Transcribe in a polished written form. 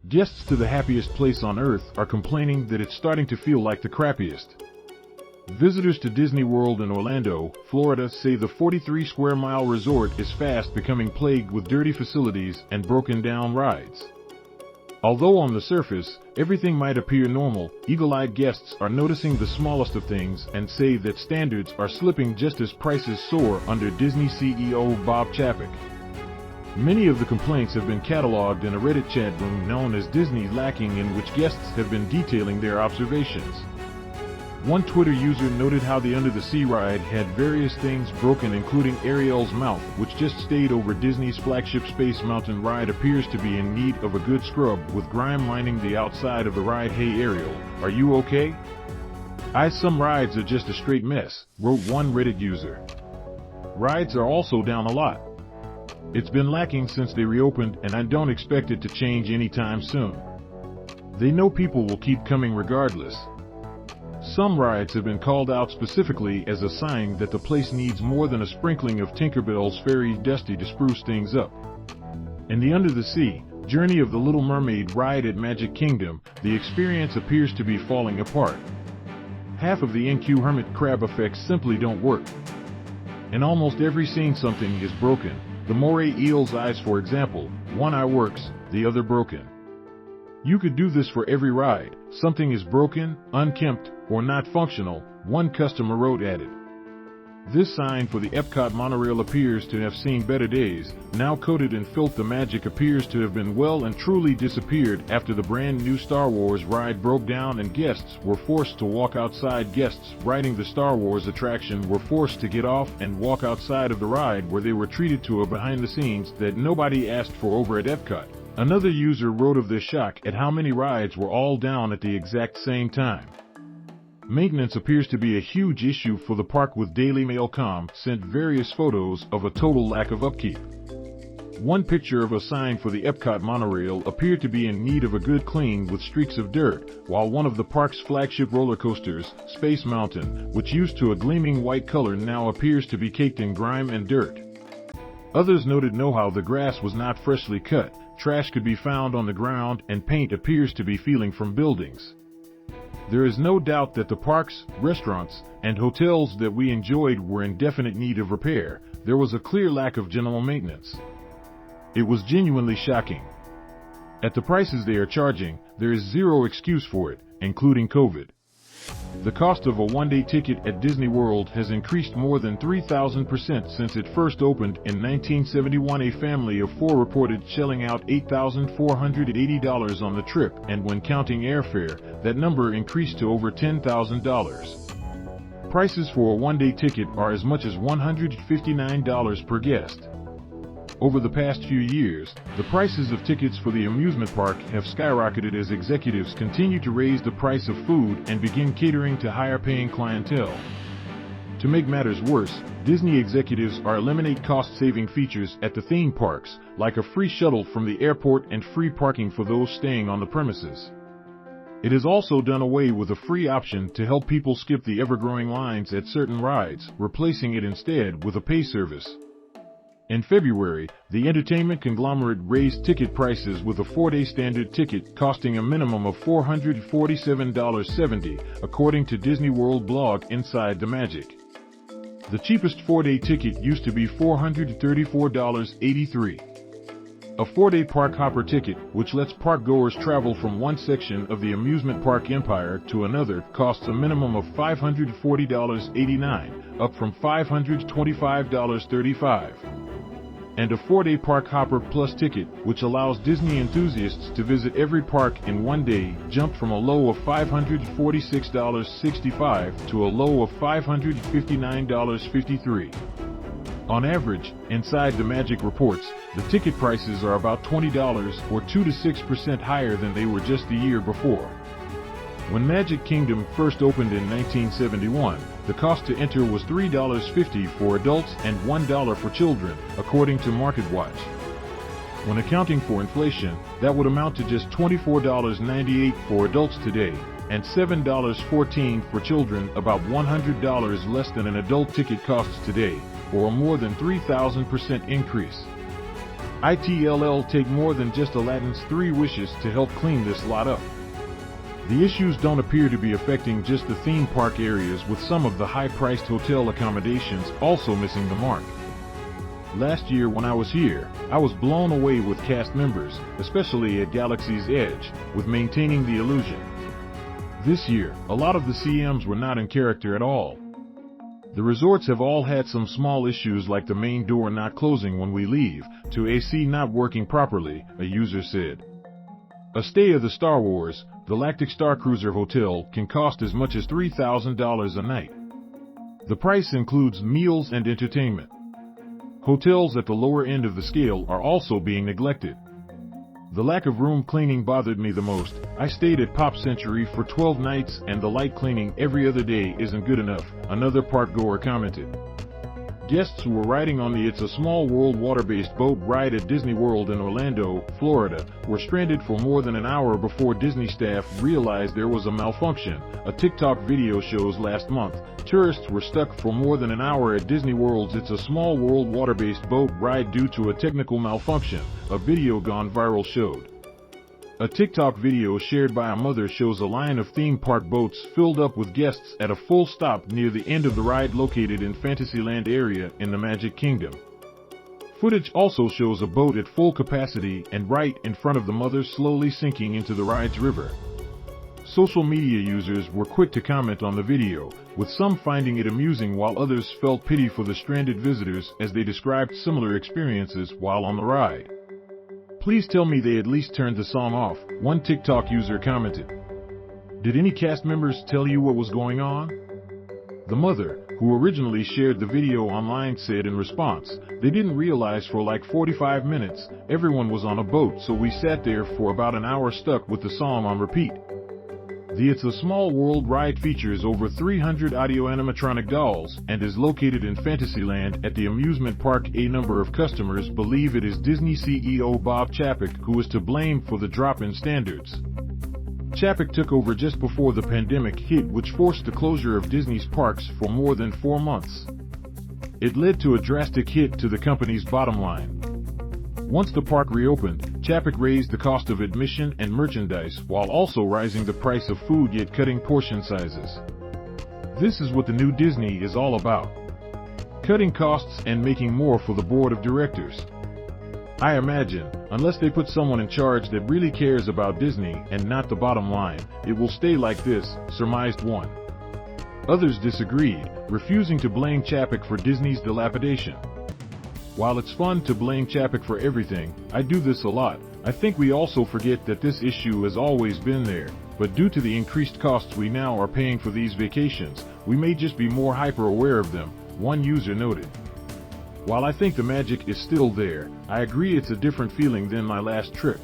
Guests to the happiest place on earth are complaining that it's starting to feel like the crappiest. Visitors to Disney World in Orlando, Florida say the 43 square mile resort is fast becoming plagued with dirty facilities and broken down rides. Although on the surface, everything might appear normal, eagle-eyed guests are noticing the smallest of things and say that standards are slipping just as prices soar under Disney CEO Bob Chapek. Many of the complaints have been cataloged in a Reddit chat room known as Disney Lacking, in which guests have been detailing their observations. One Twitter user noted how the Under the Sea ride had various things broken, including Ariel's mouth, which just stayed over Disney's flagship Space Mountain ride appears to be in need of a good scrub, with grime lining the outside of the ride. "Hey Ariel, are you okay? Some rides are just a straight mess," wrote one Reddit user. Rides are also down a lot. It's been lacking since they reopened, and I don't expect it to change anytime soon. They know people will keep coming regardless. Some rides have been called out specifically as a sign that the place needs more than a sprinkling of Tinkerbell's Fairy Dusty to spruce things up. In the Under the Sea, Journey of the Little Mermaid ride at Magic Kingdom, the experience appears to be falling apart. Half of the NQ hermit crab effects simply don't work. In almost every scene something is broken. The moray eel's eyes, for example, one eye works, the other broken. "You could do this for every ride. Something is broken, unkempt, or not functional," one customer wrote at it. This sign for the Epcot monorail appears to have seen better days. Now coated in filth, the magic appears to have been well and truly disappeared after the brand new Star Wars ride broke down and guests were forced to walk outside. Guests riding the Star Wars attraction were forced to get off and walk outside of the ride, where they were treated to a behind the scenes that nobody asked for over at Epcot. Another user wrote of their shock at how many rides were all down at the exact same time. Maintenance appears to be a huge issue for the park, with DailyMail.com sent various photos of a total lack of upkeep. One picture of a sign for the Epcot monorail appeared to be in need of a good clean with streaks of dirt, while one of the park's flagship roller coasters, Space Mountain, which used to a gleaming white color, now appears to be caked in grime and dirt. Others noted how the grass was not freshly cut, trash could be found on the ground, and paint appears to be peeling from buildings. There is no doubt that the parks, restaurants, and hotels that we enjoyed were in definite need of repair. There was a clear lack of general maintenance. It was genuinely shocking. At the prices they are charging, there is zero excuse for it, including COVID. The cost of a one-day ticket at Disney World has increased more than 3,000% since it first opened in 1971. A family of 4 reported shelling out $8,480 on the trip, and when counting airfare, that number increased to over $10,000. Prices for a one-day ticket are as much as $159 per guest. Over the past few years, the prices of tickets for the amusement park have skyrocketed as executives continue to raise the price of food and begin catering to higher-paying clientele. To make matters worse, Disney executives are eliminating cost-saving features at the theme parks, like a free shuttle from the airport and free parking for those staying on the premises. It has also done away with a free option to help people skip the ever-growing lines at certain rides, replacing it instead with a pay service. In February, the entertainment conglomerate raised ticket prices, with a 4-day standard ticket costing a minimum of $447.70, according to Disney World blog Inside the Magic. The cheapest 4-day ticket used to be $434.83. A 4-day park hopper ticket, which lets park-goers travel from one section of the amusement park empire to another, costs a minimum of $540.89, up from $525.35. And a 4-day Park Hopper Plus ticket, which allows Disney enthusiasts to visit every park in one day, jumped from a low of $546.65 to a low of $559.53. On average, Inside the Magic reports, the ticket prices are about $20 or 2 to 6% higher than they were just the year before. When Magic Kingdom first opened in 1971, the cost to enter was $3.50 for adults and $1 for children, according to MarketWatch. When accounting for inflation, that would amount to just $24.98 for adults today, and $7.14 for children, about $100 less than an adult ticket costs today, or a more than 3,000% increase. It'll take more than just Aladdin's 3 wishes to help clean this lot up. The issues don't appear to be affecting just the theme park areas, with some of the high-priced hotel accommodations also missing the mark. Last year when I was here, I was blown away with cast members, especially at Galaxy's Edge, with maintaining the illusion. This year, a lot of the CMs were not in character at all. The resorts have all had some small issues, like the main door not closing when we leave, to AC not working properly, a user said. A stay of the Star Wars, Galactic Starcruiser Hotel can cost as much as $3,000 a night. The price includes meals and entertainment. Hotels at the lower end of the scale are also being neglected. The lack of room cleaning bothered me the most. I stayed at Pop Century for 12 nights and the light cleaning every other day isn't good enough, another park goer commented. Guests who were riding on the It's a Small World water-based boat ride at Disney World in Orlando, Florida, were stranded for more than an hour before Disney staff realized there was a malfunction. A TikTok video shows last month, tourists were stuck for more than an hour at Disney World's It's a Small World water-based boat ride due to a technical malfunction, a video gone viral showed. A TikTok video shared by a mother shows a line of theme park boats filled up with guests at a full stop near the end of the ride located in Fantasyland area in the Magic Kingdom. Footage also shows a boat at full capacity and right in front of the mother slowly sinking into the ride's river. Social media users were quick to comment on the video, with some finding it amusing while others felt pity for the stranded visitors as they described similar experiences while on the ride. Please tell me they at least turned the song off, one TikTok user commented. Did any cast members tell you what was going on? The mother, who originally shared the video online, said in response, they didn't realize for like 45 minutes, everyone was on a boat, so we sat there for about an hour stuck with the song on repeat. The It's a Small World ride features over 300 audio animatronic dolls and is located in Fantasyland at the amusement park. A number of customers believe it is Disney CEO Bob Chapek who is to blame for the drop in standards. Chapek took over just before the pandemic hit, which forced the closure of Disney's parks for more than 4 months. It led to a drastic hit to the company's bottom line. Once the park reopened, Chapek raised the cost of admission and merchandise while also rising the price of food, yet cutting portion sizes. This is what the new Disney is all about. Cutting costs and making more for the board of directors. I imagine, unless they put someone in charge that really cares about Disney and not the bottom line, it will stay like this, surmised one. Others disagreed, refusing to blame Chapek for Disney's dilapidation. While it's fun to blame Chapek for everything, I do this a lot, I think we also forget that this issue has always been there, but due to the increased costs we now are paying for these vacations, we may just be more hyper-aware of them, one user noted. While I think the magic is still there, I agree it's a different feeling than my last trip.